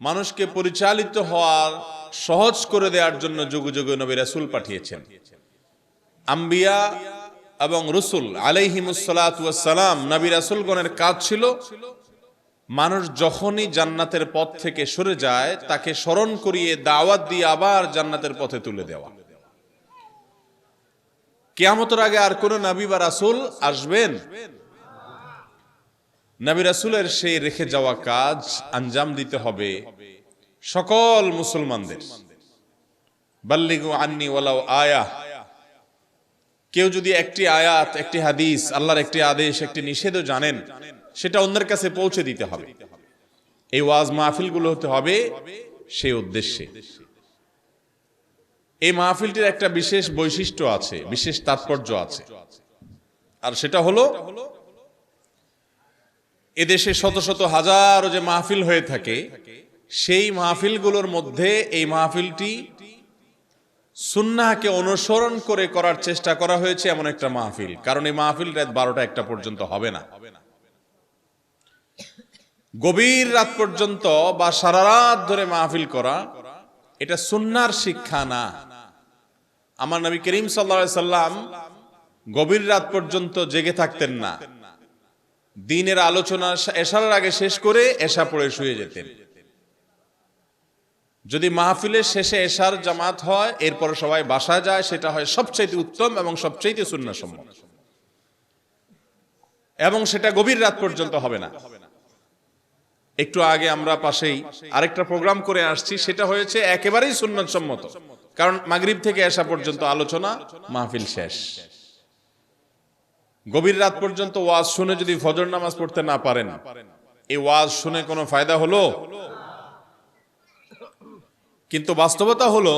মানুষকে পরিচালিত হওয়ার সহজ করে দেওয়ার জন্য যুগে যুগে নবী রাসূল পাঠিয়েছেন। আম্বিয়া এবং রসুল আলাইহিমুসসালাতু ওয়াসসালাম নবী রাসূলগণের কাজ ছিল মানুষ যখনই জান্নাতের পথ থেকে সরে যায় তাকে স্মরণ করিয়ে দাওয়াত দিয়ে আবার জান্নাতের পথে তুলে দেওয়া। কিয়ামতের আগে আর কোন নবী বা রাসূল আসবেন? নবী রাসূলের সেই রেখে যাওয়া কাজ আঞ্জাম দিতে হবে সকল মুসলমানদের। বাল্লিগু আন্নি ওয়ালাউ আয়া। কেউ যদি একটি আয়াত, একটি হাদিস, আল্লাহর একটি আদেশ, একটি নিষেধও জানেন, সেটা অন্যের কাছে পৌঁছে দিতে হবে। এই ওয়াজ মাহফিলগুলো হতে হবে সেই উদ্দেশ্যে। এই মাহফিলটির একটা বিশেষ বৈশিষ্ট্য আছে, বিশেষ তাৎপর্য আছে, আর সেটা হলো এদেশে শত শত হাজারো যে মাহফিল হয়ে থাকে, সেই মাহফিলগুলোর মধ্যে এই মাহফিলটি সুন্নাহকে অনুসরণ করে করার চেষ্টা করা হয়েছে এমন একটা মাহফিল। কারণ এই মাহফিল রাত 12টা-1টা পর্যন্ত হবে না, গভীর রাত পর্যন্ত বা সারা রাত ধরে মাহফিল করা এটা সুন্নাহর শিক্ষা না। আমার নবী করিম সাল্লাল্লাহু আলাইহি সাল্লাম গভীর রাত পর্যন্ত জেগে থাকতেন না। দিনের আলোচনা এশার আগে শেষ করে এশা পড়ে শুয়ে যেতেন। যদি মাহফিলের শেষে এশার জামাত হয়, এরপরে সবাই বাসায় যায়, সেটা হয় সবচাইতে উত্তম এবং সবচাইতে সুন্নাহসম্মত, এবং সেটা গভীর রাত পর্যন্ত হবে না। একটু আগে আমরা পাশেই আরেকটা প্রোগ্রাম করে আসছি, সেটা হয়েছে একেবারেই সুন্নাহসম্মত। কারণ মাগরিব থেকে এশা পর্যন্ত আলোচনা, মাহফিল শেষ। গভীর রাত পর্যন্ত ওয়াজ শুনে যদি ফজর নামাজ পড়তে না পারেন, এই ওয়াজ শুনে কোনো ফায়দা হলো? কিন্তু বাস্তবতা হলো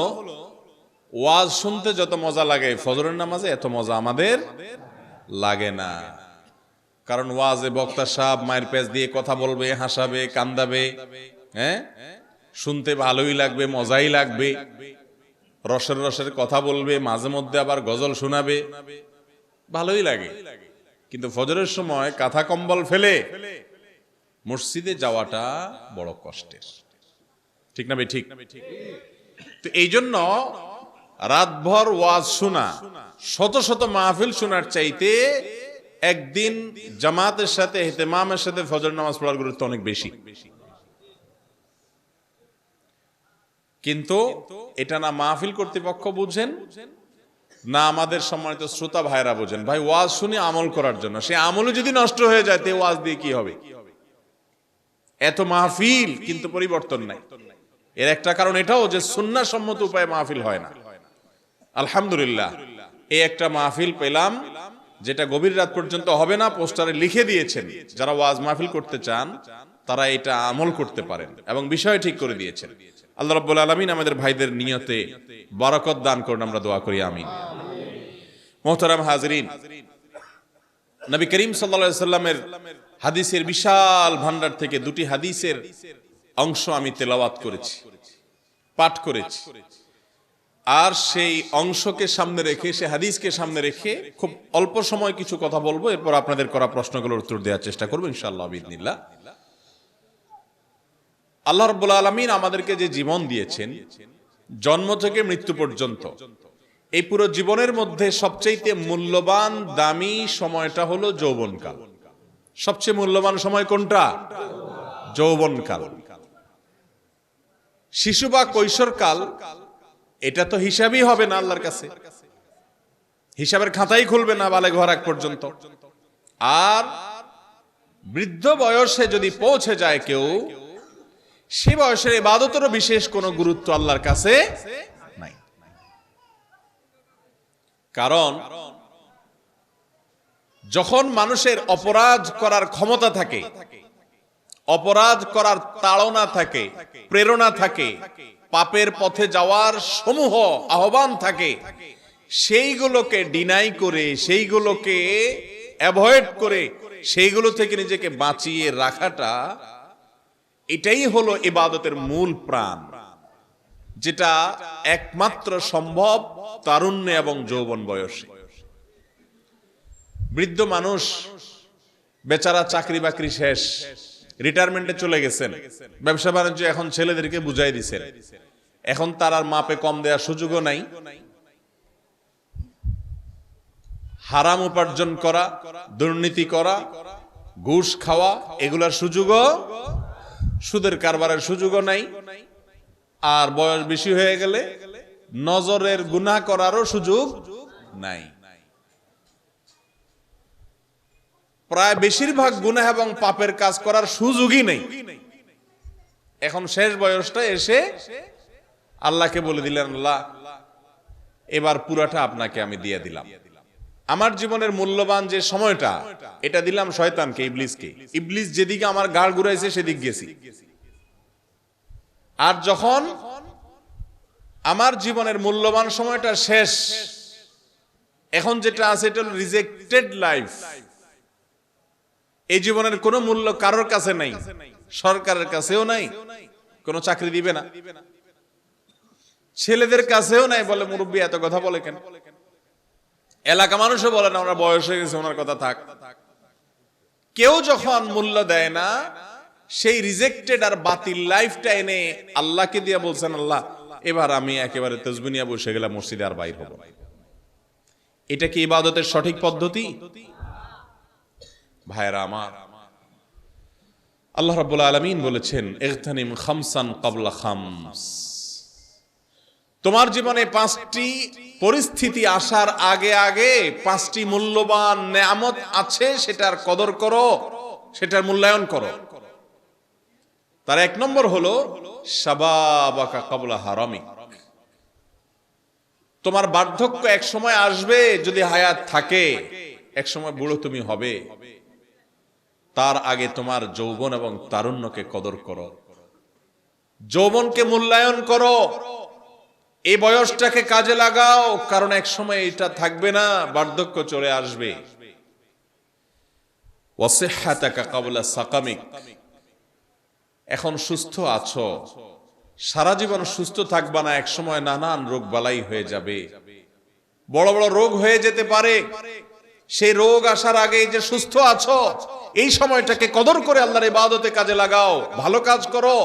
ওয়াজ শুনতে যত মজা লাগে ফজরের নামাজে এত মজা আমাদের লাগে না। কারণ ওয়াজে বক্তা সাহেব মায়ের পেঁচ দিয়ে কথা বলবে, হাসাবে, কান্দাবে, হ্যাঁ, শুনতে ভালোই লাগবে, মজাই লাগবে, রসের রসের কথা বলবে, মাঝে মধ্যে আবার গজল শোনাবে, ভালোই লাগে। কিন্তু ফজরের সময় কাঁথা কম্বল ফেলে মসজিদে যাওয়াটা বড় কষ্টের, ঠিক না ভাই? ঠিক। তো এই জন্য রাতভর ওয়াজ শোনা, শত শত মাহফিল শোনার চাইতে একদিন জামাতের সাথে, ইহতিমামের সাথে ফজর নামাজ পড়ার গুরুত্ব অনেক বেশি। কিন্তু এটা না মাহফিল কর্তৃপক্ষ বুঝেন, না আমাদের সম্মানিত শ্রোতা ভাইরা বোঝেন। ভাই, ওয়াজ শুনে আমল করার জন্য, সে আমলও যদি নষ্ট হয়ে যায় তে ওয়াজ দিয়ে কি হবে? এত মাহফিল কিন্তু পরিবর্তন নাই। এর একটা কারণ এটাও যে সুন্নাহ সম্মত উপায়ে মাহফিল হয় না। আলহামদুলিল্লাহ, এই একটা মাহফিল পেলাম যেটা গভীর রাত পর্যন্ত হবে না, পোস্টারে লিখে দিয়েছেন যারা ওয়াজ মাহফিল করতে চান তারা এটা আমল করতে পারেন, এবং বিষয় ঠিক করে দিয়েছেন। আল্লাহ রাব্বুল আলামিন আমাদের ভাইদের নিয়তে বরকত দান করুন, আমরা দোয়া করি আমিন। মুহতারাম হাজরিন, নবী করিম সাল্লাল্লাহু আলাইহি সাল্লামের হাদিসের বিশাল ভান্ডার থেকে দুটি হাদিসের অংশ আমি তেলাওয়াত করেছি, পাঠ করেছি, আর সেই অংশকে সামনে রেখে, সে হাদিসকে সামনে রেখে খুব অল্প সময় কিছু কথা বলবো, এরপর আপনাদের করা প্রশ্নগুলোর উত্তর দেওয়ার চেষ্টা করবো ইনশাআল্লাহ বিইذনিল্লাহ। আল্লাহ রাব্বুল আলামিন আমাদেরকে যে জীবন দিয়েছেন, জন্ম থেকে মৃত্যু পর্যন্ত, এই পুরো জীবনের মধ্যে সবচেয়ে মূল্যবান দামি সময়টা হলো যৌবনকাল। সবচেয়ে মূল্যবান সময় কোনটা? যৌবনকাল। শিশু বা কৈশোরকাল এটা তো হিসাবই হবে না আল্লাহর কাছে, হিসাবের খাতাই খুলবে না বালেগ হওয়ার আগ পর্যন্ত। আর বৃদ্ধ বয়সে যদি পৌঁছে যায় কেউ, সে বয়সের ইবাদতেরও বিশেষ কোনো গুরুত্ব আল্লাহর কাছে নাই। কারণ যখন মানুষের অপরাধ করার ক্ষমতা থাকে, অপরাধ করার তাড়না থাকে, প্রেরণা থাকে, পাপের পথে যাওয়ার সমূহ আহ্বান থাকে, সেইগুলোকে ডিনাই করে, সেইগুলোকে অ্যাভয়েড করে, সেইগুলো থেকে নিজেকে বাঁচিয়ে রাখাটা, এটাই হলো ইবাদতের মূল প্রাণ, যেটা একমাত্র সম্ভব তারুণ্যে এবং যৌবন বয়সে। বৃদ্ধ মানুষ বেচারা চাকরি বাকরি শেষ, রিটায়ারমেন্টে চলে গেছেন, ব্যবসা বাণিজ্য এখন ছেলেদেরকে বুঝাই দিছেন, এখন তার আর মাপে কম দেওয়ার সুযোগও নাই। হারাম উপার্জন করা, দুর্নীতি করা, ঘুষ খাওয়া, এগুলার সুযোগও, সুদের কারবারের সুযোগও নাই। আর বয়স বেশি হয়ে গেলে নজরের গুনাহ করারও সুযোগ নাই। প্রায় বেশিরভাগ গুনাহ এবং পাপের কাজ করার সুযোগই নেই। এখন শেষ বয়সটা এসে আল্লাহকে বলে দিলেন, আল্লাহ এবার পুরাটা আপনাকে আমি দিয়ে দিলাম। আমার জীবনের মূল্যবান যে সময়টা, এটা দিলাম শয়তানকে, ইবলিসকে। ইবলিস যেদিকে আমার ঘাড় ঘুরাইছে সেদিক গেছি। আর যখন আমার জীবনের মূল্যবান সময়টা শেষ, এখন যেটা আছে এটা রিজেক্টেড লাইফ। এই জীবনের কোনো মূল্য কারোর কাছে নাই, সরকারের কাছেও নাই, কোনো চাকরি দিবে না, ছেলেদের কাছেও নাই। বলে মুরব্বী এত কথা বলে কেন? এলাকা মানুষও বলে না, ওনার বয়স হয়ে গেছে, ওনার কথা থাক। কেউ যখন মূল্য দেয় না, সেই রিজেক্টেড আর বাতিল লাইফটা এনে আল্লাহকে দিয়ে বলছেন, আল্লাহ এবার আমি একেবারে তসবিহ নিয়ে বসে গেলাম, মসজিদে আর বাইর হব। এটা কি ইবাদতের সঠিক পদ্ধতি? ভাইরা আমার, আল্লাহ রাব্বুল আলামিন বলেছেন, ইগতানিম খামসান ক্বাবলা খামস। তোমার জীবনে 5টি পরিস্থিতি আসার আগে আগে 5টি মূল্যবান নেয়ামত আছে, সেটার কদর করো, সেটার মূল্যায়ন করো। তার 1 নম্বর হলো শাবাবাকা ক্বাবলা হারামিক। তোমার বার্ধক্য এক সময় আসবে, যদি হায়াত থাকে, এক সময় বুড়ো তুমি হবে। তার আগে তোমার যৌবন এবং তারুণ্যকে কদর করো, যৌবনকে মূল্যায়ন করো, এই বয়সটাকে কাজে লাগাও, কারণ এক সময় এটা থাকবে না, বার্ধক্য চলে আসবে। ওয়াসিহহাতাকা ক্বাবলা সাকামিক। এখন সুস্থ আছো, সারা জীবন সুস্থ থাকবা না, এক সময় নানান রোগ বালাই হয়ে যাবে, বড় বড় রোগ হয়ে যেতে পারে। সেই রোগ আসার আগে যে সুস্থ আছো, এই সময়টাকে কদর করে আল্লাহর ইবাদতে কাজে লাগাও, ভালো কাজ করো।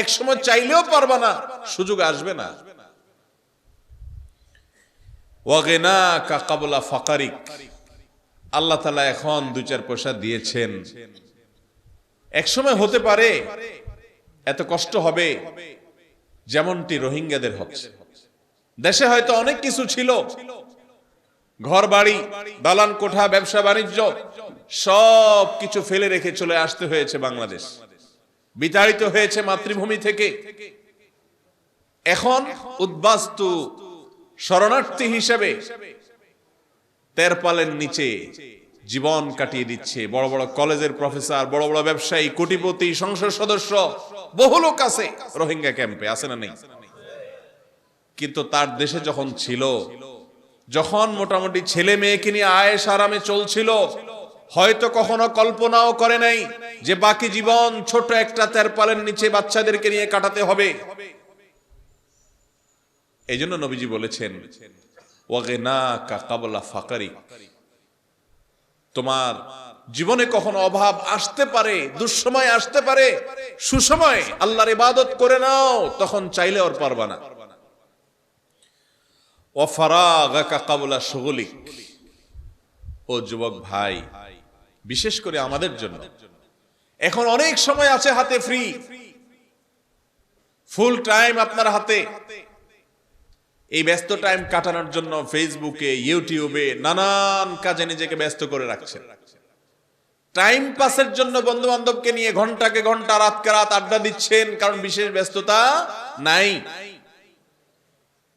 এক সময় চাইলেও পারবা না, সুযোগ আসবে না। ওয়াগিনাকা ক্বাবলা ফাকারিক। আল্লাহ তাআলা এখন 2-4 পয়সা দিয়েছেন, এক সময় হতে পারে এত কষ্ট হবে যেমনটি রোহিঙ্গাদের হচ্ছে। দেশে হয়তো অনেক কিছু ছিল, ঘর বাড়ি, দালান কোঠা, ব্যবসা বাণিজ্য, সব কিছু ফেলে রেখে চলে আসতে হয়েছে বাংলাদেশ, বিতাড়িত হয়েছে মাতৃভূমি থেকে। এখন উদ্বাস্তু শরণার্থী হিসেবে তেরপালের নিচে জীবন কাটিয়ে দিচ্ছে বড় বড় কলেজের প্রফেসর, বড় বড় ব্যবসায়ী, কোটিপতি, সংসদ সদস্য, বহু লোক আছে রোহিঙ্গা ক্যাম্পে, আছে না নেই? কিন্তু তার দেশে যখন ছিল, যখন মোটামুটি ছেলে মেয়েকে নিয়ে আয়েশ আরামে চলছিল, হয়তো কখনো কল্পনাও করে নাই যে বাকি জীবন ছোট একটা তেরপালের নিচে বাচ্চাদেরকে নিয়ে কাটাতে হবে। এই জন্য নবীজি বলেছেন, ওয়াগিনাকা ক্বাবলা ফাকারিক। তোমার জীবনে কখনো অভাব আসতে পারে, দুঃসময় আসতে পারে, সুসময় আল্লাহর ইবাদত করে নাও, তখন চাইলে আর পারবা না। ওয়াফারাগাকা ক্বাবলা শুগুলিক। ও যুবক ভাই, বিশেষ করে আমাদের জন্য এখন অনেক সময় আছে হাতে, ফ্রি, ফুল টাইম আপনার হাতে। এই ব্যস্ত টাইম কাটানোর জন্য ফেসবুকে, ইউটিউবে নানান কাজে নিজেকে ব্যস্ত করে রাখছেন। টাইম পাসের জন্য বন্ধু বান্ধবকে নিয়ে ঘন্টাকে ঘন্টা, রাতকে রাত আড্ডা দিচ্ছেন, কারণ বিশেষ ব্যস্ততা নাই।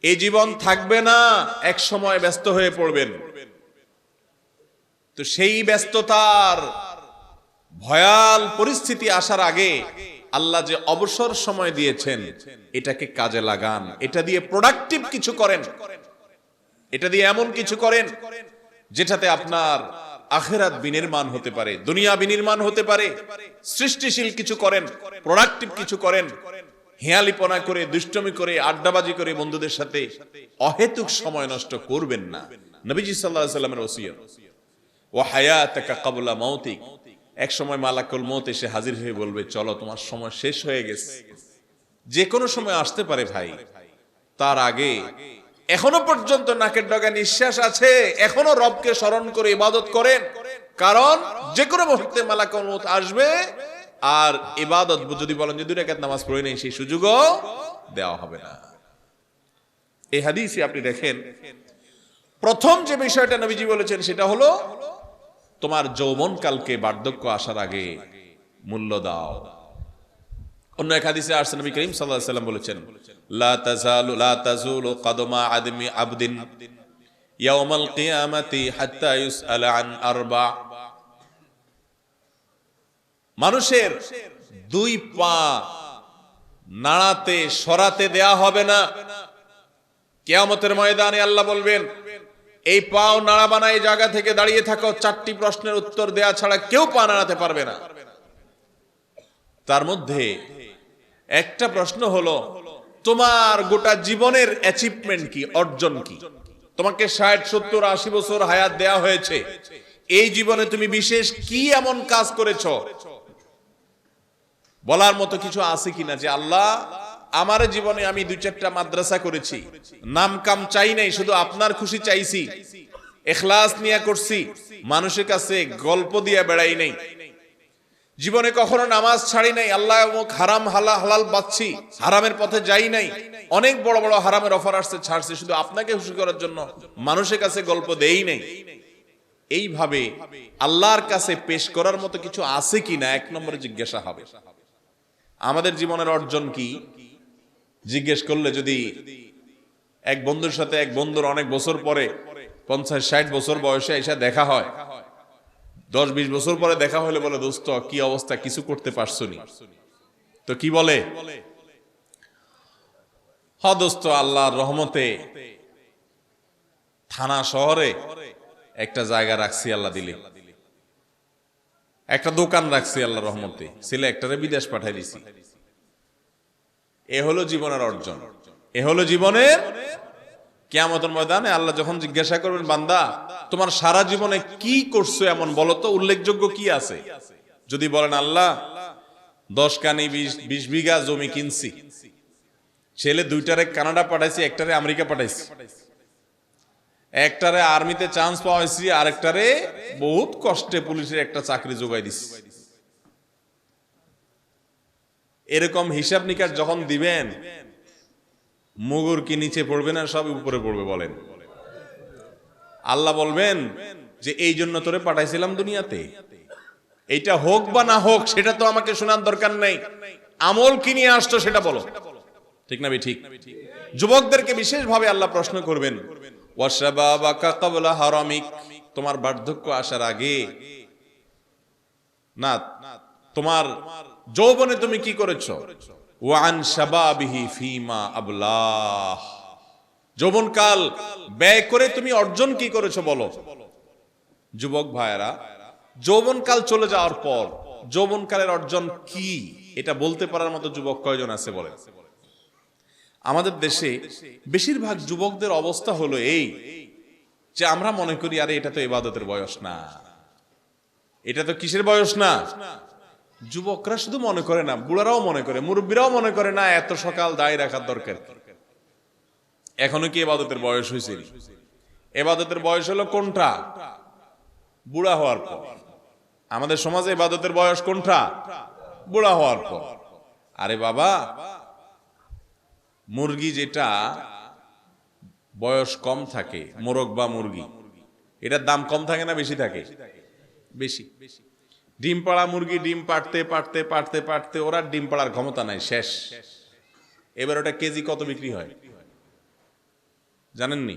এই জীবন থাকবে না, এক সময় ব্যস্ত হয়ে পড়বেন। তো সেই ব্যস্ততার ভয়াল পরিস্থিতি আসার আগে আল্লাহ যে অবসর সময় দিয়েছেন, এটাকে কাজে লাগান, এটা দিয়ে প্রোডাক্টিভ কিছু করেন, এটা দিয়ে এমন কিছু করেন যেটাতে আপনার আখিরাত বিনির্মাণ হতে পারে, দুনিয়া বিনির্মাণ হতে পারে। সৃষ্টিশীল কিছু করেন, প্রোডাক্টিভ কিছু করেন। হেয়ালিপনা করে, দুষ্টমি করে, আড্ডাবাজি করে বন্ধুদের সাথে অহেতুক সময় নষ্ট করবেন না। নবীজি সাল্লাল্লাহু আলাইহি ওয়াসাল্লামের ওসিয়ত, ওয়া হায়াতাকা ক্বাবলা মাউতিক। এক সময় মালাকুল মউত এসে হাজির হয়ে বলবে, চলো তোমার সময় শেষ হয়ে গেছে, যে কোনো সময় আসতে পারে ভাই, তার আগে এখনো পর্যন্ত নাকের ডগা নিঃশ্বাস আছে, এখনো রবকে স্মরণ করে ইবাদত করেন, কারণ যে কোনো মুহূর্তে মালাকুল মউত আসবে, আর ইবাদত যদি বলেন যে 2 রাকাত নামাজ পড়ে নেই, সেই সুযোগও দেওয়া হবে না। এই হাদিসে আপনি দেখেন, প্রথম যে বিষয়টা নবীজি বলেছেন সেটা হলো তোমার যৌবনকালকে বার্ধক্য আসার আগে মূল্য দাও। অন্য এক হাদিসে আসছে নবী করিম সাল্লাল্লাহু আলাইহি ওয়াসাল্লাম বলেছেন, লা তাজুলু কদমা আদমি আবদিন ইয়াউমাল কিয়ামাতি হাত্তা ইউসআলা আন আরবা। মানুষের 2 পা নাড়াতে সরাতে দেয়া হবে না। কিয়ামতের ময়দানে আল্লাহ বলবেন, এই পাও নাড়াবা না, এই জায়গা থেকে দাঁড়িয়ে থাকো, 4টি প্রশ্নের উত্তর দেয়া ছাড়া কেউ পা নাড়াতে পারবে না। তার মধ্যে একটা প্রশ্ন হলো, তোমার গোটা জীবনের অ্যাচিভমেন্ট কি, অর্জন কি? তোমাকে 60, 70, 80 বছর হায়াত দেয়া হয়েছে, এই জীবনে তুমি বিশেষ কি এমন কাজ করেছো বলার মতো কিছু আছে কিনা, যে আল্লাহ আমার জীবনে আমি 2-4টা মাদ্রাসা করেছি, নাম কাম চাই নাই, শুধু আপনার খুশি চাইছি, ইখলাস নিয়ে করছি, মানুষের কাছে গল্প দিয়ে বেড়াই নাই, জীবনে কখনো নামাজ ছাড়ি নাই, আল্লাহ হারাম হালাল বাঁচছি, হারামের পথে যাই নাই, অনেক বড় বড় হারামের অফার আসছে, ছাড়ছি, শুধু আপনাকে খুশি করার জন্য মানুষের কাছে গল্প দেই নাই। এইভাবে আল্লাহর কাছে পেশ করার মতো কিছু আছে কিনা 1 নম্বরে জিজ্ঞাসা হবে। আমাদের জীবনের অর্জন কি জিজ্ঞেস করলে, যদি এক বন্ধুর সাথে এক বন্ধুর অনেক বছর পরে 50-60 বছর বয়সে এসে দেখা হয়, 10-20 বছর পরে দেখা হলে বলে, দোস্ত কি অবস্থা, কিছু করতে পারছো নি? তো কি বলে? হ দোস্ত, আল্লাহর রহমতে থানা শহরে একটা জায়গা রাখছি, আল্লাহ দিলে একটা দোকান রাখছি, আল্লাহর রহমতে ছেলে একটারে বিদেশ পাঠাই দিছি। এ হলো জীবনের অর্জন, এ হলো জীবনের। কিয়ামতের ময়দানে আল্লাহ যখন জিজ্ঞাসা করবেন, বান্দা তোমার সারা জীবনে কি করছো এমন বলো তো, উল্লেখযোগ্য কি আছে? যদি বলেন আল্লাহ 10 কানি 20 বিঘা জমি কিনছি, ছেলে 2টারে কানাডা পাঠাইছি, একটারে আমেরিকা পাঠাইছি, একটারে আর্মিতে চান্স পাওয়াইছি, আরেকটারে বহুত কষ্টে পুলিশের একটা চাকরি জোগাই দিছি, এরকম হিসাব নিকাশ যখন দিবেন, মুগুর কি নিচে পড়বে না সব উপরে পড়বে? বলেন। আল্লাহ বলবেন যে এই জন্য তোরে পাঠাইছিলাম দুনিয়াতে, এইটা হোক বা না হোক সেটা তো আমাকে শোনার দরকার নেই, আমল কি নিয়ে আসছো সেটা বলো। ঠিক না? ঠিক। যুবকদেরকে বিশেষ ভাবে আল্লাহ প্রশ্ন করবেন, ওয়াশাবাবাকা ক্বাবলা হারামিক, তোমার বার্ধক্য আসার আগে না, তোমার যৌবনে তুমি কি করেছো? ওয়া আন শাবাবিহি ফিমা আবলাহ, যৌবনকাল ব্যয় করে তুমি অর্জন কি করেছো বলো। যুবক ভাইয়েরা, যৌবনকাল চলে যাওয়ার পর যৌবনকালের অর্জন কি এটা বলতে পারার মতো যুবক কয়জন আছে বলেন? আমাদের দেশে বেশিরভাগ যুবকদের অবস্থা হলো এই যে আমরা মনে করি আরে এটা তো ইবাদতের বয়স না, এটা তো কিসের বয়স না। যুবকরা শুধু মনে করে না, বুড়ারাও মনে করে, মুরব্বীরাও মনে করে না এত সকাল দাঁড়িয়ে রাখার দরকার। এখনো কি ইবাদতের বয়স হয়েছে? ইবাদতের বয়স হলো কোনটা? বুড়া হওয়ার পর। আমাদের সমাজে ইবাদতের বয়স কোনটা? বুড়া হওয়ার পর। আরে বাবা, মুরগি যেটা বয়স কম থাকে, মোরগ বা মুরগি, এটার দাম কম থাকে না বেশি থাকে? বেশি। ডিম পাড়া মুরগি ডিম পাড়তে পাড়তে পাড়তে পাড়তে ওরা ডিম পাড়ার ক্ষমতা নাই, শেষ। এবার ওটা কেজি কত বিক্রি হয় জানেননি?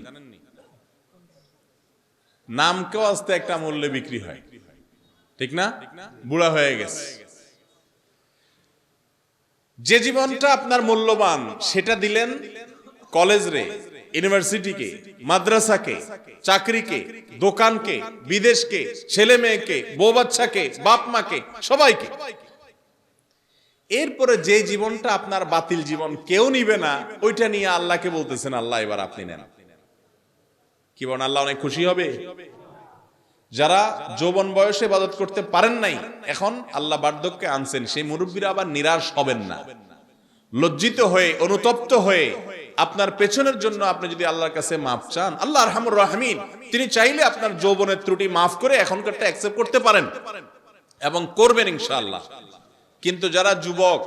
নামকেও আস্তে একটা মূল্যে বিক্রি হয়, ঠিক না? বুড়া হয়ে গেছে। যে জীবনটা আপনার মূল্যবান সেটা দিলেন কলেজ রে, ইউনিভার্সিটিকে, মাদ্রাসাকে, চাকরিকে, দোকানকে, বিদেশকে, ছেলে মেয়েকে, বউ বাচ্চাকে, বাপ মাকে, সবাইকে। এরপরে যে জীবনটা আপনার বাতিল জীবন, কেউ নিবে না, ওইটা নিয়ে আল্লাহকে বলতেছেন আল্লাহ এবার আপনি নেন। কি বলেন? আল্লাহ অনেক খুশি হবে। যারা যৌবন বয়সে ইবাদত করতে পারেন নাই, এখন আল্লাহ বার্ধক্যে আনছেন, সেই মুরব্বীরা আবার নিরাশ হবেন না। লজ্জিত হয়ে, অনুতপ্ত হয়ে আপনার পেছনের জন্য আপনি যদি আল্লাহর কাছে মাফ চান, আল্লাহ আরহামুর রাহিমিন, তিনি চাইলে আপনার যৌবনের ত্রুটি মাফ করে এখনকারটা অ্যাকসেপ্ট করতে পারেন এবং করবেন ইনশাআল্লাহ। কিন্তু যারা যুবক,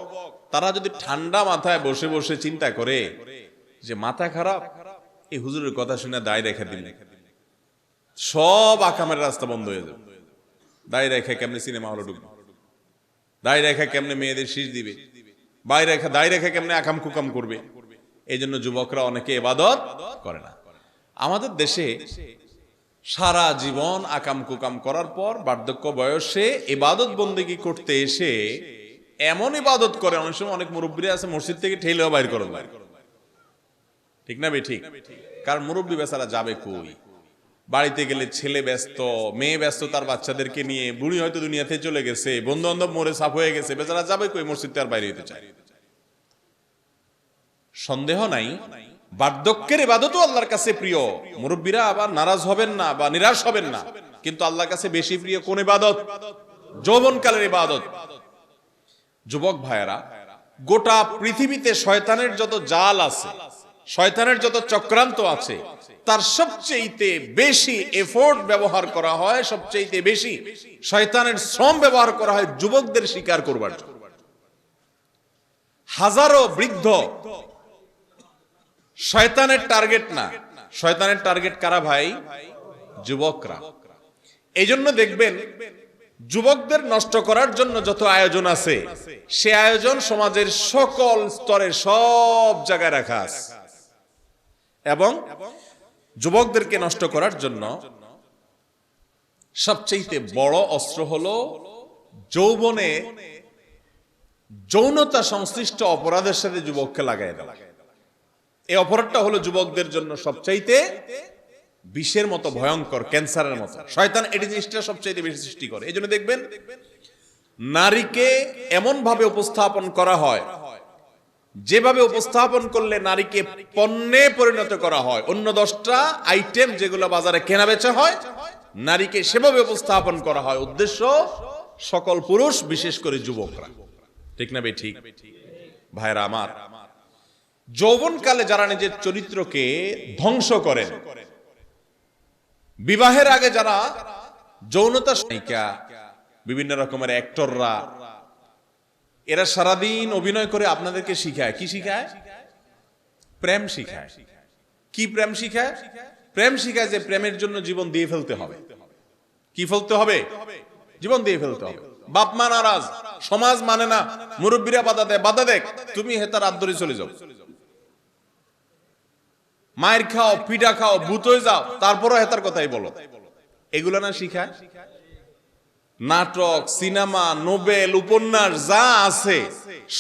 তারা যদি ঠান্ডা মাথায় বসে বসে চিন্তা করে যে মাথা খারাপ, এই হুজুরের কথা শুনে দায় রেখে দিলে সব আকামের রাস্তা বন্ধ হয়ে যাবে। দায় রেখে কেমনে সিনেমা হলে ঢুকবে, দায় রেখে কেমনে মেয়েদের শীষ দিবে, দায় রেখে কেমনে আকাম কুকাম করবে। এই জন্য যুবকরা অনেকে ইবাদত করে না। আমাদের দেশে সারা জীবন আকাম কুকাম করার পর বার্ধক্য বয়সে ইবাদত বন্দেগী করতে এসে এমন ইবাদত করে, অনেক সময় অনেক মুরব্বীরা আছে মসজিদ থেকে ঠেলেও বাইর করে দেয়। ঠিক না বে ঠিক? কারণ মুরব্বী বেচারা যাবে কই? বাড়িতে গেলে ছেলে ব্যস্ত, মেয়ে ব্যস্ত তার বাচ্চাদেরকে নিয়ে, বুড়ি হয়তো দুনিয়াতে চলে গেছে, বন্ধু বান্ধব মরে সাফ হয়ে গেছে, বেচারা যাবে কই? মসজিদ আর বাইরে হইতে চায়। সন্দেহ নাই বার্ধক্যের ইবাদতও আল্লাহর কাছে প্রিয়। মুরব্বীরা আবার নারাজ হবেন না বা নিরাশ হবেন না, কিন্তু আল্লাহর কাছে বেশি প্রিয় কোন ইবাদত? যৌবনকালের ইবাদত। যুবক ভাইয়েরা, গোটা পৃথিবীতে শয়তানের যত জাল আছে, শয়তানের যত চক্রান্ত আছে, তার সবচেয়ে বেশি এফোর্ট ব্যবহার করা হয়, সবচেয়ে বেশি শয়তানের শ্রম ব্যবহার করা হয় যুবকদের শিকার করবার জন্য। হাজারো বৃদ্ধ শয়তানের টার্গেট না, শয়তানের টার্গেট কারা ভাই? যুবকরা। এই জন্য দেখবেন যুবকদের নষ্ট করার জন্য যত আয়োজন আছে, সে আয়োজন সমাজের সকল স্তরে সব জায়গায় রাখা আছে। এবং যুবকদেরকে নষ্ট করার জন্য সবচেয়ে বড় অস্ত্র হলো যৌবনে যৌনতা সংশ্লিষ্ট অপরাধের সাথে যুবককে লাগাই দেওয়া। এই অপরাধটা হলো যুবকদের জন্য সবচাইতে বিষের মতো ভয়ঙ্কর, ক্যান্সারের মতো। শয়তান এই জিনিসটা সবচাইতে বেশি সৃষ্টি করে। এই জন্য দেখবেন নারীকে এমন ভাবে উপস্থাপন করা হয়, যেভাবে উপস্থাপন করলে নারীকে পণ্যে পরিণত করা হয়। অন্য 10টা আইটেম যেগুলো বাজারে কেনা বেচা হয়, নারীকে সেভাবে উপস্থাপন করা হয়। উদ্দেশ্য সকল পুরুষ, বিশেষ করে যুবকরা। ঠিক না বে ঠিক? ভাইরা আমার, যৌবনকালে যারা নিজের চরিত্রকে ধ্বংস করেন, বিবাহের আগে যারা যৌনতা, নায়িকা, বিভিন্ন রকমের অ্যাক্টররা, এরা সারাদিন অভিনয় করে আপনাদেরকে শিখায়। কি শিখায়? প্রেম শিখায়। কি প্রেম শিখায়? প্রেম শিখায় যে প্রেমের জন্য জীবন দিয়ে ফেলতে হবে। কি ফেলতে হবে? জীবন দিয়ে ফেলতে হবে। বাপ মা নারাজ, সমাজ মানে না, মুরব্বীরা বাধা দেয়, বাধা দেখ, তুমি হেতার হাত ধরে চলে যাও, মায়ের খাও, পিঠা খাও, ভূত হয়ে যাও, তারপরও হেতার কথাই বলো। এগুলো না শিখায়? নাটক, সিনেমা, নোবেল, উপন্যাস যা আছে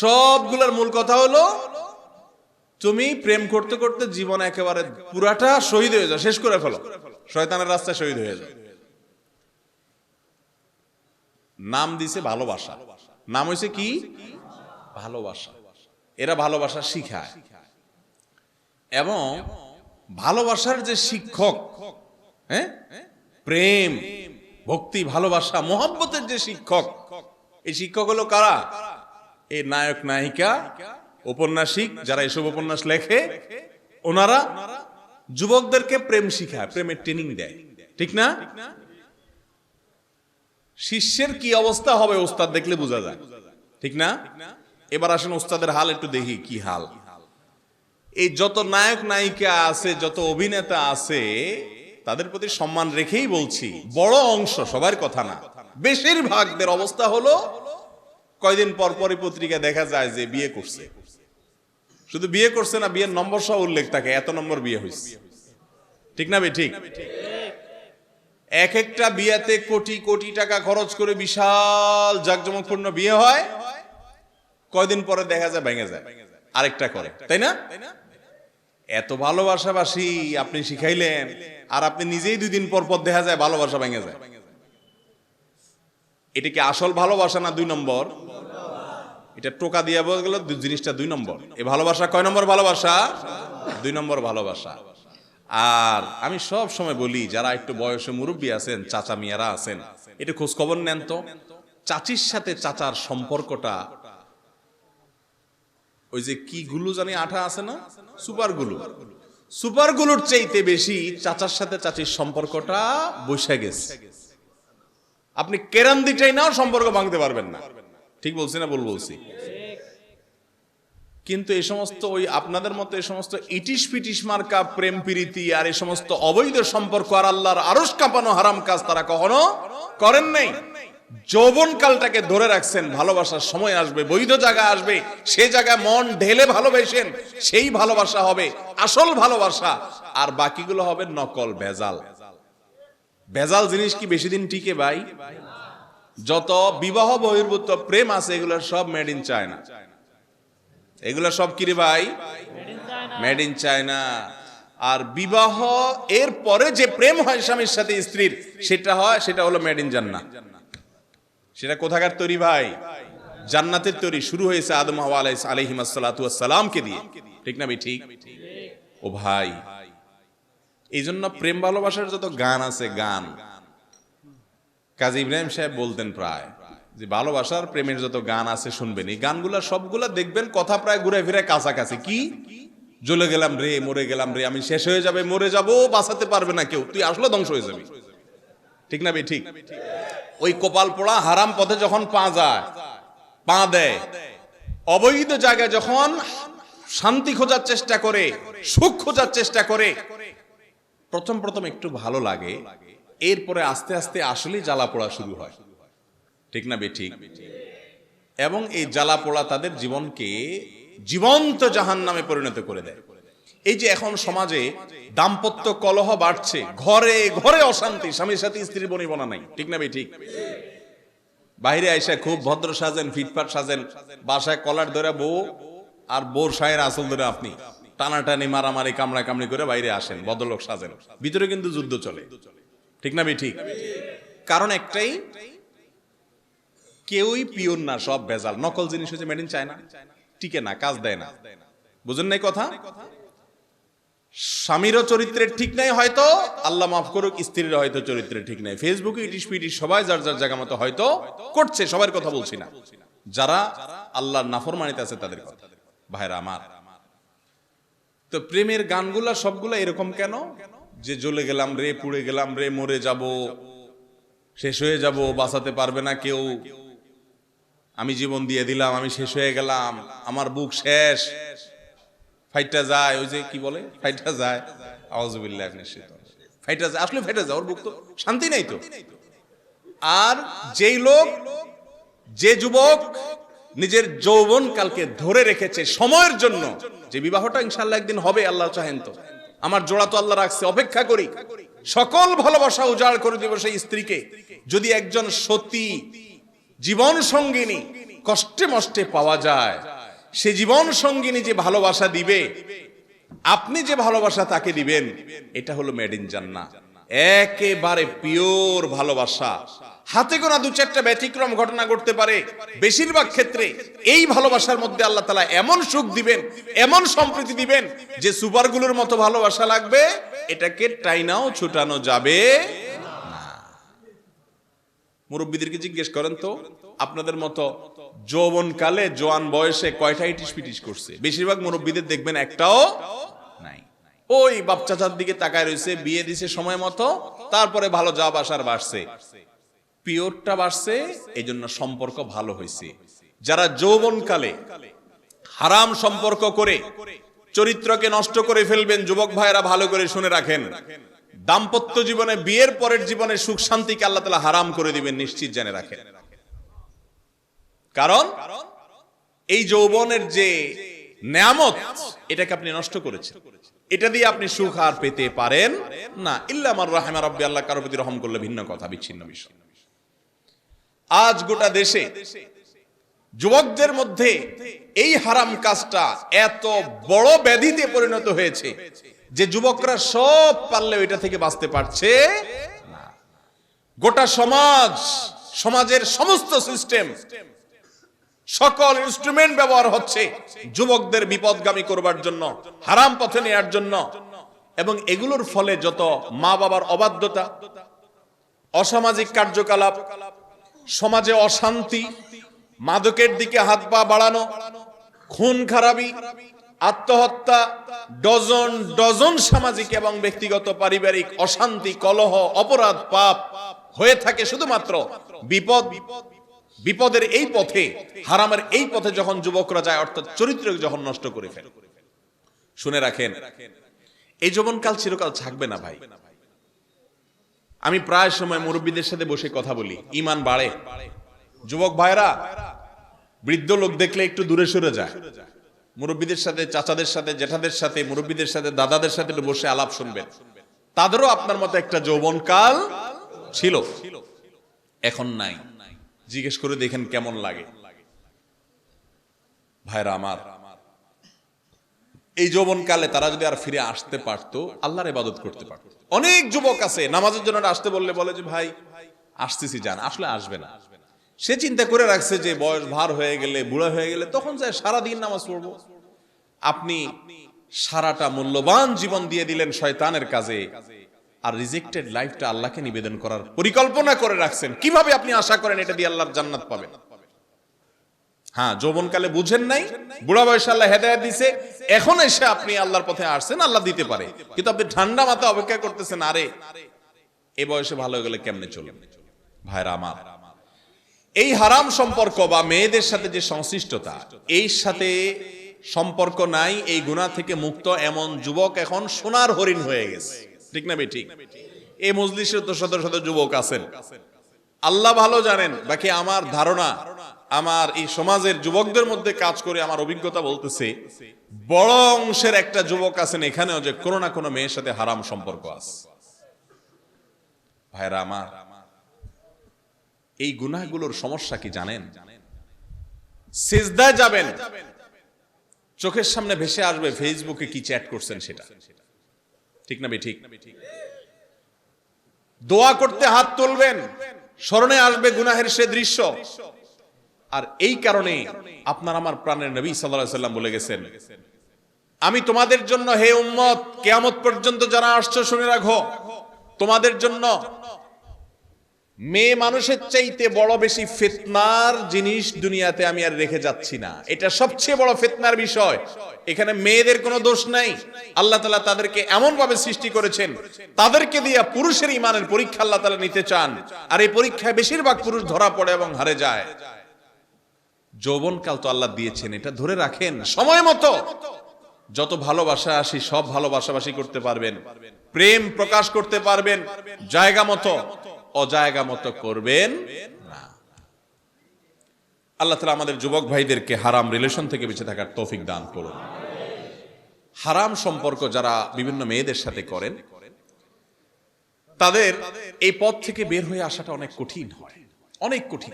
সবগুলোর মূল কথা হলো তুমি প্রেম করতে করতে জীবন একেবারে পুরাটা শহীদ হয়ে যাও, শেষ করে ফেলো, শয়তানের রাস্তায় শহীদ হয়ে যাও। নাম দিছে ভালোবাসা, নাম হয়েছে কি? ভালোবাসা। এরা ভালোবাসা শিখায় এবং ভালোবাসার যে শিক্ষক, হ্যাঁ, প্রেম, ভক্তি, ভালোবাসা, মোহাব্বতের যে শিক্ষক, এই শিক্ষক হলো কারা? এই নায়ক নায়িকা, ঔপন্যাসিক, যারা এসব উপন্যাস লেখে, ওনারা যুবকদেরকে প্রেম শিখায়, প্রেমের ট্রেনিং দেয়। ঠিক না? শিষ্যের কি অবস্থা হবে ওস্তাদ দেখলে বোঝা যায়। ঠিক না? এবার আসেন ওস্তাদের হাল একটু দেখি কি হাল। এই যত নায়ক নায়িকা আছে, যত অভিনেতা আছে, তাদের প্রতি সম্মান রেখেই বলছি, বড় অংশ, সবার কথা না, বেশিরভাগদের অবস্থা হলো কয়দিন পর পরই পত্রিকা দেখা যায় যে বিয়ে করছে। শুধু বিয়ে করছে না, বিয়ের নম্বর সহ উল্লেখ থাকে, এত নম্বর বিয়ে হয়েছে। ঠিক না বে ঠিক? এক একটা বিয়েতে কোটি কোটি টাকা খরচ করে বিশাল জাঁকজমকপূর্ণ বিয়ে হয়, কয়দিন পরে দেখা যায় ভেঙে যায়, আরেকটা করে, তাই না? এত ভালোবাসাবাসি আপনি শিখাইলেন, আর আপনি নিজেই 2 দিন পর পর দেখা যায় ভালোবাসা ভেঙে যায়। এটা কি আসল ভালোবাসা না 2 নম্বর? এটা টোকা দিয়ে বলে গেল জিনিসটা 2 নম্বর। এই ভালোবাসা কয় নম্বর ভালোবাসা? 2 নম্বর ভালোবাসা। আর আমি সব সময় বলি, যারা একটু বয়সে মুরব্বী আছেন, চাচা মিয়ারা আছেন, একটু খোঁজ খবর নেন তো, চাচির সাথে চাচার সম্পর্কটা, ওই যে কি গুলো জানি আঠা আছে না, সুপার গুলোর চাইতে বেশি চাচার সাথে চাচির সম্পর্কটা বসে গেছে। আপনি কেরান দিটাই নাও সম্পর্ক ভাঙতে পারবেন না। ঠিক বলছি না ভুল বলছি? কিন্তু এই সমস্ত ওই আপনাদের মতো এই সমস্ত ইটিশ পিটিশ মার্কা প্রেম প্রীতি আর এই সমস্ত অবৈধ সম্পর্ক আর আল্লাহর আরশ কাঁপানো হারাম কাজ তারা কখনো করেন নাই। যৌবন কালটাকে ধরে রাখছেন, ভালোবাসার সময় আসবে, বৈধ জায়গা আসবে, সে জায়গায় মন ঢেলে ভালোবেসেন, সেই ভালোবাসা হবে আসল ভালোবাসা, আর বাকিগুলো হবে নকল, ভেজাল। ভেজাল জিনিস কি বেশি দিন টিকে ভাই? যত বিবাহ বহির্ভূত প্রেম আছে এগুলো সব মেড ইন চায়না। এগুলো সব কি রে ভাই? Made in China. আর বিবাহ এর পরে যে প্রেম হয় স্বামীর সাথে স্ত্রীর, সেটা হলো মেড ইন জান্নাহ। সেটা কোথাকার তৈরি ভাই? জান্নাতের তৈরি। শুরু হয়েছে আদম হাওয়া আলাইহিস সালাতু ওয়াস সালামকে দিয়ে। ঠিক না ভাই? ঠিক। ও ভাই, এই জন্য প্রেম ভালোবাসার যত গান আছে, গান কাজী ইব্রাহিম সাহেব বলতেন প্রায় যে ভালোবাসার প্রেমের যত গান আছে শুনবেন, এই গানগুলা সবগুলা দেখবেন কথা প্রায় ঘুরে ফিরে কাছাকাছি। কি? জ্বলে গেলাম রে, মরে গেলাম রে, আমি শেষ হয়ে যাবে, মরে যাব, বাঁচাতে পারবে না কেউ, তুই আসলে ধ্বংস হয়ে যাবি। ঠিক না ভাই? ঠিক। ওই কপাল পোড়া হারাম পথে যখন পা দেয়, অবৈধ জায়গায় যখন শান্তি খোঁজার চেষ্টা করে, সুখ খোঁজার চেষ্টা করে, প্রথম একটু ভালো লাগে, এরপরে আস্তে আস্তে আসলেই জ্বালা পোড়া শুরু হয়। ঠিক না ভাই? ঠিক। এবং এই জ্বালা পোড়া তাদের জীবনকে জীবন্ত জাহান্নামে পরিণত করে দেয়। এই যে এখন সমাজে দাম্পত্য কলহ বাড়ছে, ঘরে ঘরে অশান্তি, স্বামীর সাথে স্ত্রীর বনিবনা নাই। ঠিক না ভাই? ঠিক। বাইরে আইসা খুব ভদ্র সাজেন, ফিটফাট সাজেন, বাসায় কলার ধরে বউ আর বোর সায়ের আসল ধরে আপনি টানাটানি, মারামারি, কামড়া কামড়ি করে বাইরে আসেন, ভদ্রলোক সাজেন, ভিতরে কিন্তু যুদ্ধ চলে। ঠিক না ভাই? ঠিক। কারণ একটাই, কেউই পিওর না, সব ভেজাল, নকল জিনিস হচ্ছে মেড ইন চায়না, টিকে না, কাজ দেয় না। বুঝেন নাই কথা? স্বামীরও চরিত্রের ঠিক নাই হয়তো, আল্লাহ মাফ করুক, স্ত্রীর হয়তো চরিত্রের ঠিক নাই। ফেসবুকে ইটিশ পিটিশ সবাই যার যার জায়গা মতো হয়তো করছে, সবার কথা বলছি না, যারা আল্লাহর নাফরমানিতে আছে তাদের কথা। ভাইরা আমার, তো প্রেমের গানগুলা সবগুলা এরকম কেন? যে জ্বলে গেলাম রে, পুড়ে গেলাম রে, মরে যাব, শেষ হয়ে যাব, বাঁচাতে পারবে না কেউ, আমি জীবন দিয়ে দিলাম, আমি শেষ হয়ে গেলাম, আমার বুক শেষ, ফাইটা যায়, ওই যে কি বলে, ফাইটা যায়, আউযুবিল্লাহি মিনাশ শাইতানির রাজিম, ফাইটা যায়, আসলে ফাইটা যায়, ওর বুক তো শান্তি নাই তো। আর যেই লোক, যে যুবক নিজের যৌবন কালকে ধরে রেখেছে সময়ের জন্য, যে বিবাহটা ইনশাআল্লাহ একদিন হবে, আল্লাহ চাহেন তো, আমার জোড়া তো আল্লাহ রাখছে, অপেক্ষা করি, সকল ভালোবাসা উজাড় করে দিব সেই স্ত্রীকে। যদি একজন সতী জীবন সঙ্গিনী কষ্টে মষ্টে পাওয়া যায়, সে জীবন সঙ্গিনী যে ভালোবাসা দিবে, আপনি যে ভালোবাসা তাকে দিবেন, এটা হলো মেড ইন জান্নাহ, একেবারে পিওর ভালোবাসা। হাতে গোনা দু চারটা ব্যতিক্রম ঘটনা ঘটতে পারে, বেশিরভাগ ক্ষেত্রে এই ভালোবাসার মধ্যে আল্লাহ তাআলা এমন সুখ দিবেন, এমন সম্প্রীতি দিবেন, যে সুপারগুলোর মতো ভালোবাসা লাগবে, এটাকে টাইনাও ছুটানো যাবে না। মুরব্বীদেরকে জিজ্ঞেস করেন তো, আপনাদের মতো যৌবন কালে, জোয়ান বয়সে কয়টা ইটিশ পিটিশ করছে? বেশিরভাগ মুরব্বীদের দেখবেন একটাও নাই। ওই বাপ চাচার দিকে তাকায় রয়েছে, বিয়ে দিছে সময় মতো, তারপরে ভালো যা বাসার বাড়ছে, পিওরটা বাড়ছে, এই জন্য সম্পর্ক ভালো হয়েছে। যারা যৌবন কালে হারাম সম্পর্ক করে চরিত্রকে নষ্ট করে ফেলবেন, যুবক ভাইয়েরা ভালো করে শুনে রাখেন, দাম্পত্য জীবনে, বিয়ের পরের জীবনে সুখ শান্তিকে আল্লাহ তাআলা হারাম করে দিবেন, নিশ্চিত জেনে রাখেন। কারণ এই যৌবনের যে নেয়ামত, এটাকে আপনি নষ্ট করেছেন, এটা দিয়ে আপনি সুখ আর পেতে পারেন না, ইল্লা মান রাহিমা রাব্বি, আল্লাহ কারো প্রতি রহম করলে ভিন্ন কথা, বিচ্ছিন্ন বিষয়। আজ গোটা দেশে যুবকদের মধ্যে এই হারাম কাজটা এত বড় ব্যাধিতে পরিণত হয়েছে যে যুবকরা সব পারলেও এটা থেকে বাঁচতে পারছে না। গোটা সমাজের সমস্ত সিস্টেম, সকল ইনস্ট্রুমেন্ট ব্যবহার হচ্ছে যুবকদের বিপদগামী করবার জন্য, হারাম পথে নেয়ার জন্য। এবং এগুলোর ফলে যত মা বাবার অবাধ্যতা, অসামাজিক কার্যকলাপ, সমাজে অশান্তি, মাদকের দিকে হাত পা বাড়ানো, খুন খারাপি, আত্মহত্যা, ডজন ডজন সামাজিক এবং ব্যক্তিগত পারিবারিক অশান্তি, কলহ, অপরাধ, পাপ হয়ে থাকে শুধুমাত্র বিপদের এই পথে, হারামের এই পথে যখন যুবকরা যায়, অর্থাৎ চরিত্র যখন নষ্ট করে ফেলে। শুনে রাখেন, এই যৌবনকাল চিরকাল থাকবে না ভাই। আমি প্রায় সময় মুরব্বীদের সাথে বসে কথা বলি, ঈমান বাড়ে। যুবক ভাইরা বৃদ্ধ লোক দেখলে একটু দূরে সরে যায়, মুরব্বীদের সাথে, চাচাদের সাথে, জেঠাদের সাথে, মুরব্বীদের সাথে, দাদাদের সাথে একটু বসে আলাপ শুনবেন। তাদেরও আপনার মতো একটা যৌবনকাল ছিল, এখন নাই। জিজ্ঞেস করে দেখেন কেমন লাগে। ভাইরা আমার, এই যৌবনকালে তারা যদি আর ফিরে আসতে পারতো, আল্লাহর ইবাদত করতে পারতো। অনেক যুবক আছে নামাজের জন্য আসতে বললে বলে যে ভাই আসতেছি, যান, আসলে আসবে না। সে চিন্তা করে রাখছে যে বয়স ভার হয়ে গেলে, বুড়া হয়ে গেলে তখন যায় সারাদিন নামাজ পড়বো। আপনি সারাটা মূল্যবান জীবন দিয়ে দিলেন শয়তানের কাজে, আর রিজেক্টেড লাইফটা আল্লাহকে নিবেদন করার পরিকল্পনা করে রাখছেন। কিভাবে আপনি আশা করেন এটা দিয়ে আল্লাহর জান্নাত পাবেন? হ্যাঁ, যৌবনকালে বুঝেন নাই, বুড়া বয়সে আল্লাহ হেদায়েত দিছে, এখন এসে আপনি আল্লাহর পথে আসছেন, আল্লাহ দিতে পারে, কিন্তু আপনি ঠান্ডা মাথায় অপেক্ষা করতেছেন, আরে এই বয়সে ভালো হয়ে গেলে কেমনে চলবে? ভাইরা আমার, এই হারাম সম্পর্ক বা মেয়েদের সাথে যে সংশ্লিষ্টতা, এই সাথে সম্পর্ক নাই, এই গুনাহ থেকে মুক্ত এমন যুবক এখন সোনার হরিণ হয়ে গেছে। ঠিক না ঠিক? এই মজলিসে তো শত শত যুবক আছেন, আল্লাহ ভালো জানেন। বাকি আমার ধারণা, আমার এই সমাজের যুবকদের মধ্যে কাজ করে আমার অভিজ্ঞতা বলতেছে, বড় অংশের একটা যুবক আছেন এখানেও যে কোনো না কোনো মেয়ের সাথে হারাম সম্পর্ক আছে। ভাইরা আমার, এই গুনাহগুলোর সমস্যা কি জানেন? সিজদায় যাবেন, চোখের সামনে ভেসে আসবে ফেসবুকে কি চ্যাট করছেন সেটা। ঠিক না ঠিক? দোয়া করতে হাত তুলবেন, স্মরণে আসবে গুনাহের সে দৃশ্য। আর এই কারণে আপনার আমার প্রাণের নবী সাল্লাল্লাহু আলাইহি ওয়াসাল্লাম বলে গেছেন, আমি তোমাদের জন্য, হে উম্মত, কিয়ামত পর্যন্ত যারা আসছো শুনে রাখো, তোমাদের জন্য মেয়ে মানুষের চাইতে বড় বেশি ফিতনার জিনিস দুনিয়াতে আমি আর রেখে যাচ্ছি না। এটা সবচেয়ে বড় ফিতনার বিষয়। এখানে মেয়েদের কোনো দোষ নাই। আল্লাহ তাআলা তাদেরকে এমন ভাবে সৃষ্টি করেছেন, তাদেরকে দিয়ে পুরুষের ঈমানের পরীক্ষা আল্লাহ তাআলা নিতে চান, আর এই পরীক্ষায় বেশিরভাগ পুরুষ ধরা পড়ে এবং হারে যায়। যৌবনকাল তো আল্লাহ দিয়েছেন, এটা ধরে রাখেন, সময় মতো যত ভালোবাসা আসি সব ভালোবাসাবাসি করতে পারবেন, প্রেম প্রকাশ করতে পারবেন, জায়গা মতো, অজায়গা মতো করবেন না। আল্লাহ তাআলা আমাদের যুবক ভাইদেরকে হারাম রিলেশন থেকে বেঁচে থাকার তৌফিক দান করুন। হারাম সম্পর্ক যারা বিভিন্ন মেয়েদের সাথে করেন, তাদের এই পথ থেকে বের হয়ে আসাটা অনেক কঠিন হয়, অনেক কঠিন।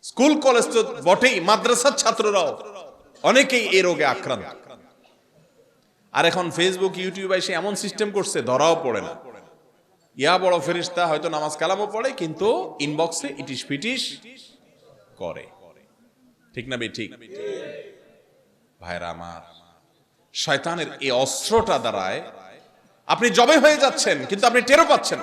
স্কুল কলেজ তো বটেই, মাদ্রাসার ছাত্ররাও অনেকেই এই রোগে আক্রান্ত। আর এখন ফেসবুক, ইউটিউব এসে এমন সিস্টেম করছে, ধরাও পড়ে না। ইয়া বড় ফেরেশতা হয়তো নামাজ কালামও পড়ে, কিন্তু ইনবক্সে ইটিস পিটিস করে। ঠিক না ঠিক? ভাইরা আমার, শয়তানের এই অস্ত্রটা দ্বারায় আপনি জবে হয়ে যাচ্ছেন, কিন্তু আপনি টেরও পাচ্ছেন।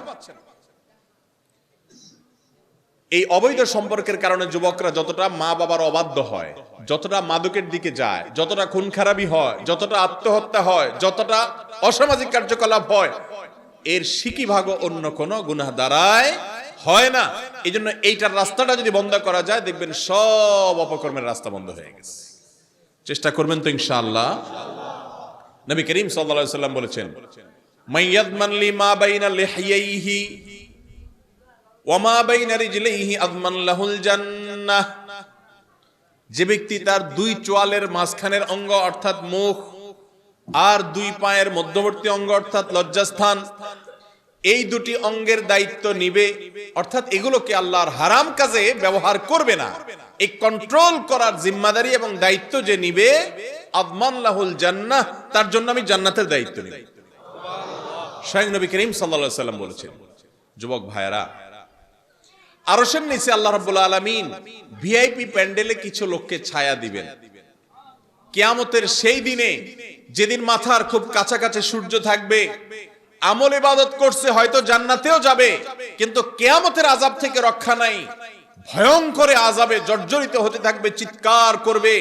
এই অবৈধ সম্পর্কের কারণে যুবকরা যতটা মা বাবার অবাধ্য হয়, যতটা মাদকের দিকে যায়, যতটা খুন খারাপি হয়, যতটা আত্মহত্যা হয়, যতটা অসামাজিক কার্যকলাপ হয়, এর সিকি ভাগও অন্য কোন গুনাহ দ্বারায় হয় না। এই জন্য এইটার রাস্তাটা যদি বন্ধ করা যায়, দেখবেন সব অপকর্মের রাস্তা বন্ধ হয়ে গেছে। চেষ্টা করবেন তো ইনশাআল্লাহ? নবী করিম সাল্লাল্লাহু আলাইহি ওয়াসাল্লাম বলেছেন, মাইয়াদমান লি মা বাইনা লিহিয়াইহি ওয়া মা বাইনা রিজলাইহি আযমান লাহুল জান্নাহ। যে ব্যক্তি তার দুই চোয়ালের মাঝখানের অঙ্গ অর্থাৎ মুখ আর দুই পায়ের মধ্যবর্তী অঙ্গ অর্থাৎ লজ্জাস্থান, এই দুটি অঙ্গের দায়িত্ব নিবে, অর্থাৎ এগুলোকে আল্লাহর হারাম কাজে ব্যবহার করবে না, এই কন্ট্রোল করার জিম্মাদারি এবং দায়িত্ব যে নিবে, আযমান লাহুল জান্নাহ, তার জন্য আমি জান্নাতের দায়িত্ব নিব। স্বয়ং নবী করিম সাল্লাল্লাহু আলাইহি ওয়াসাল্লাম বলেছেন। যুবক ভাইয়েরা, আরশের নিচে আল্লাহ রাব্বুল আলামিন ভিআইপি প্যান্ডেলে কিছু লোককে ছায়া দিবেন। কিয়ামতের সেই দিনে যেদিন মাথার খুব কাছাকাছি সূর্য থাকবে, আমল ইবাদত করছে, হয়তো জান্নাতেও যাবে, কিন্তু কিয়ামতের আযাব থেকে রক্ষা নাই। ভয়ঙ্কর আযাবে জর্জরিত হতে থাকবে, চিৎকার করবে,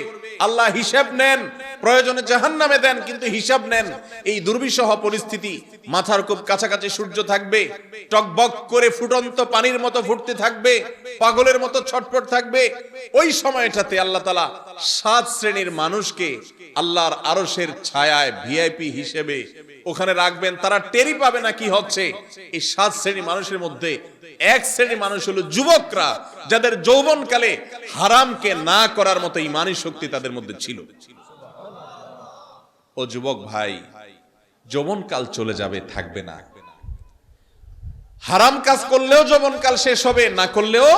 আল্লাহ হিসাব নেন, প্রয়োজনে জাহান্নামে দেন, কিন্তু হিসাব নেন। এই দুর্বিষহ পরিস্থিতি, মাথার খুব কাছাকাছি সূর্য থাকবে, টকবক করে ফুটন্ত পানির মতো ফুটতে থাকবে, পাগলের মতো ছটফট থাকবে। ওই সময়টাতে আল্লাহ তাআলা 7 শ্রেণীর মানুষকে আল্লাহর আরশের ছায়ায় ভিআইপি হিসেবে ওখানে রাখবেন। তারা টেরি পাবে না কি হচ্ছে। এই 7 শ্রেণী মানুষের মধ্যে এক শ্রেণী মানুষ হলো যুবকরা, যাদের যৌবনকালে হারামকে না করার মতো ঈমানী শক্তি তাদের মধ্যে ছিল। ও যুবক ভাই, যৌবনকাল চলে যাবে, থাকবে না। হারাম কাজ করলেও যৌবনকাল শেষ হবে, না করলেও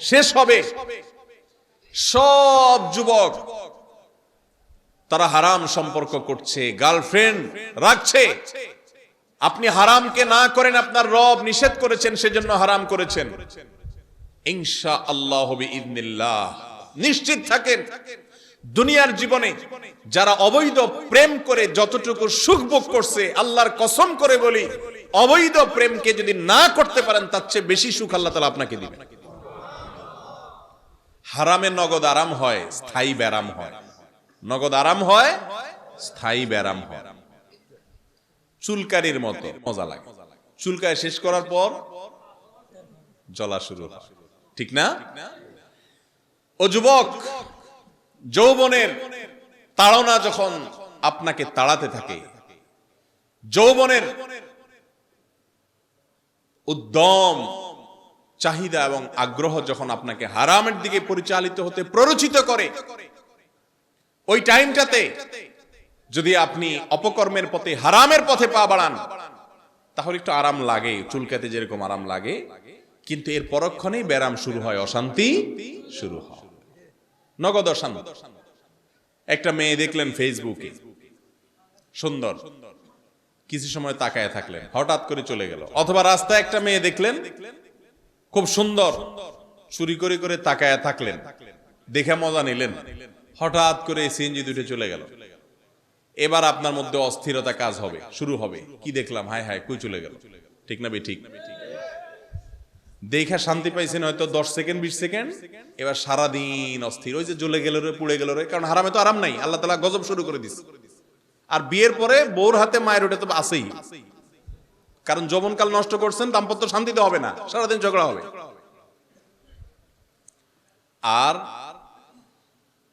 শেষ হবে। সব যুবক তারা হারাম সম্পর্ক করছে, গার্লফ্রেন্ড রাখছে। আপনি হারামকে না করেন, আপনার রব নিষেধ করেছেন, সেজন্য হারাম করেছেন। ইনশাআল্লাহ বিইذنিল্লাহ নিশ্চিত থাকেন, দুনিয়ার জীবনে যারা অবৈধ প্রেম করে যতটুকু সুখ ভোগ করছে, আল্লাহর কসম করে বলি, অবৈধ প্রেমকে যদি না করতে পারেন, তার চেয়ে বেশি সুখ আল্লাহ তাআলা আপনাকে দিবেন। হারামে নগদ আরাম হয়, স্থায়ী ব্যারাম হয়। নগদ আরাম হয়, স্থায়ী ব্যারাম হয়। চুলকানির মতো মজা লাগে, চুলকায় শেষ করার পর জ্বলা শুরু হয়, ঠিক না? ও যুবক, যৌবনের তাড়না যখন আপনাকে তাড়াতে থাকে, যৌবনের উদ্যম চাহিদা এবং আগ্রহ যখন আপনাকে হারামের দিকে পরিচালিত হতে প্ররোচিত করে, ওই টাইমটাতে যদি আপনি অপকর্মের পথে, হারামের পথে পা বাড়ান, তাহলে একটু আরাম লাগে, চুলকাতে যেরকম আরাম লাগে, কিন্তু এর পরক্ষণেই ব্যারাম শুরু হয়, অশান্তি শুরু হয়, নগদ অশান্তি। একটা মেয়ে দেখলেন ফেসবুকে, সুন্দর, কিছু সময় তাকায় থাকলেন, হঠাৎ করে চলে গেল। অথবা রাস্তায় একটা মেয়ে দেখলেন খুব সুন্দর, চুরি করে করে তাকায় থাকলেন, দেখে মজা নিলেন, হঠাৎ করে সিএনজি দুটো চলে গেল। এবার আপনার মধ্যে অস্থিরতা কাজ হবে, শুরু হবে, কি দেখলাম, হায় হায়, কই চলে গেল, ঠিক না? ঠিক দেখা শান্তি পাইছেন হয়তো 10 সেকেন্ড 20 সেকেন্ড, এবার সারাদিন অস্থির, ওই যে জ্বলে গেল রে, পুড়ে গেল রে। কারণ হারামে তো আরাম নাই, আল্লাহ তাআলা গজব শুরু করে দিচ্ছে। আর বিয়ের পরে বউর হাতে মায়ের ওটা তো আছেই, কারণ যৌবনকাল নষ্ট করছেন, দাম্পত্য শান্তিতে হবে না, সারাদিন ঝগড়া হবে। আর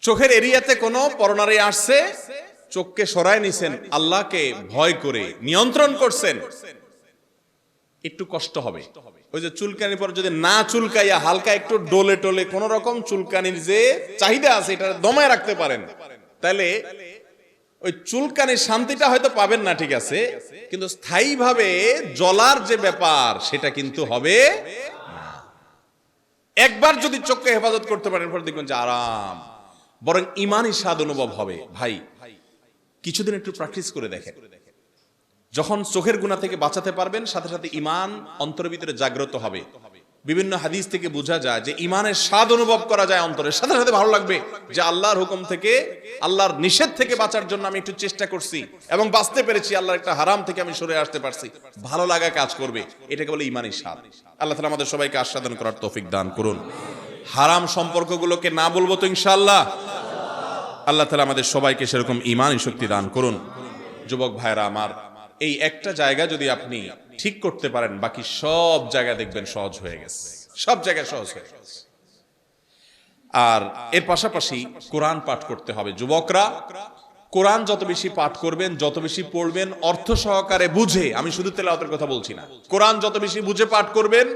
চোখের এরিয়াতে কোনো পরনারী আসছে, চোখকে সরায় নিছেন, আল্লাহকে ভয় করে নিয়ন্ত্রণ করছেন, একটু কষ্ট হবে। ওই যে চুলকানির পর যদি না চুলকাইয়া হালকা একটু ডোলে টোলে কোন রকম চুলকানির যে চাহিদা আছে এটা দমায় রাখতে পারেন, তাহলে ওই চুলকানির শান্তিটা হয়তো পাবেন না, ঠিক আছে, কিন্তু স্থায়ীভাবে জ্বলার যে ব্যাপার সেটা কিন্তু হবে না। একবার যদি চোখকে হেফাজত করতে পারেন, পরে দেখবেন যে আরাম, বরং ঈমানী স্বাদ অনুভব হবে। ভাই, কিছুদিন একটু প্র্যাকটিস করে দেখেন, যখন চোখের গুনাহ থেকে বাঁচাতে পারবেন, সাথে সাথে ঈমান অন্তরের ভিতরে জাগ্রত হবে। বিভিন্ন হাদিস থেকে বোঝা যায় যে ঈমানের স্বাদ অনুভব করা যায় অন্তরে, সাথে সাথে ভালো লাগবে যে আল্লাহর হুকুম থেকে, আল্লাহর নিষেধ থেকে বাঁচার জন্য আমি একটু চেষ্টা করছি এবং বাঁচতে পেরেছি, আল্লাহর একটা হারাম থেকে আমি সরে আসতে পারছি, ভালো লাগা কাজ করবে। এটাকে বলে ঈমানী স্বাদ। আল্লাহ তাআলা আমাদের সবাইকে আস্বাদন করার তৌফিক দান করুন। হারাম সম্পর্কগুলোকে না বলবো তো ইনশাআল্লাহ। আল্লাহ তাআলা আমাদের সবাইকে সেরকম ঈমানী শক্তি দান করুন। যুবক ভাইরা আমার, এই একটা জায়গা যদি আপনি ঠিক করতে পারেন, বাকি সব জায়গা দেখবেন সহজ হয়ে গেছে, সব জায়গায় সহজ হয়ে গেছে। আর এর পাশাপাশি কোরআন পাঠ করতে হবে। যুবকরা, কোরআন যত বেশি পাঠ করবেন, যত বেশি পড়বেন, অর্থ সহকারে বুঝে, আমি শুধু তেলাওয়াতের কথা বলছি না, কোরআন যত বেশি বুঝে পাঠ করবেন,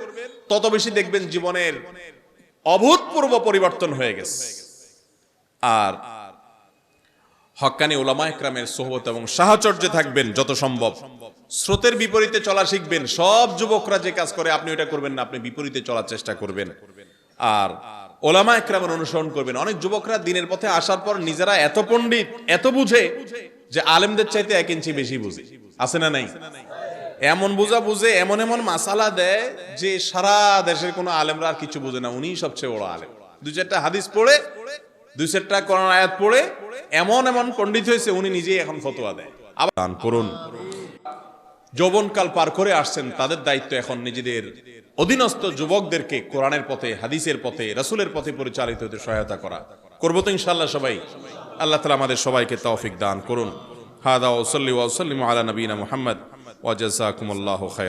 তত বেশি দেখবেন জীবনের অভূতপূর্ব পরিবর্তন হয়ে গেছে। আর হক্কানি উলামা ইকরামের সোহবত এবং সাহচর্যে থাকবেন যত সম্ভব, স্রোতের বিপরীতে চলা শিখবেন। সব যুবকরা যে কাজ করে আপনি ওটা করবেন না, আপনি বিপরীতে চলার চেষ্টা করবেন। আর উলামা ইকরামের অনুসরণ করবেন। অনেক যুবকরা দিনের পথে আসার পর নিজেরা এত পণ্ডিত, এত বুঝে যে আলেমদের চাইতে 1 ইঞ্চি বেশি বুঝে, আছে না নাই? এমন বুঝে এমন এমন মাসালা দেয় যে সারা দেশের কোনো আলেমরা আর কিছু বুঝে না, উনিই সবচেয়ে বড় আলেম। 2-4টা হাদিস পড়ে দুই চারটা কোরআন আয়াত পড়ে এমন এমন পণ্ডিত হয়েছে উনি নিজেই এখন ফতোয়া দেয়। আবার দান করুন। যৌবনকাল পার করে আসছেন, তাদের দায়িত্ব এখন নিজেদের অধীনস্থ যুবকদেরকে কোরআনের পথে, হাদিসের পথে, রাসূলের পথে পরিচালিত হতে সহায়তা করা। করবো তো ইনশাআল্লাহ সবাই। আল্লাহ তাআলা আমাদের সবাইকে তৌফিক দান করুন। হাদা ওয়া সাল্লি ওয়া সাল্লিমু আলা নবিয়িনা মুহাম্মদ ওয়া জাযাকুমুল্লাহু খায়র।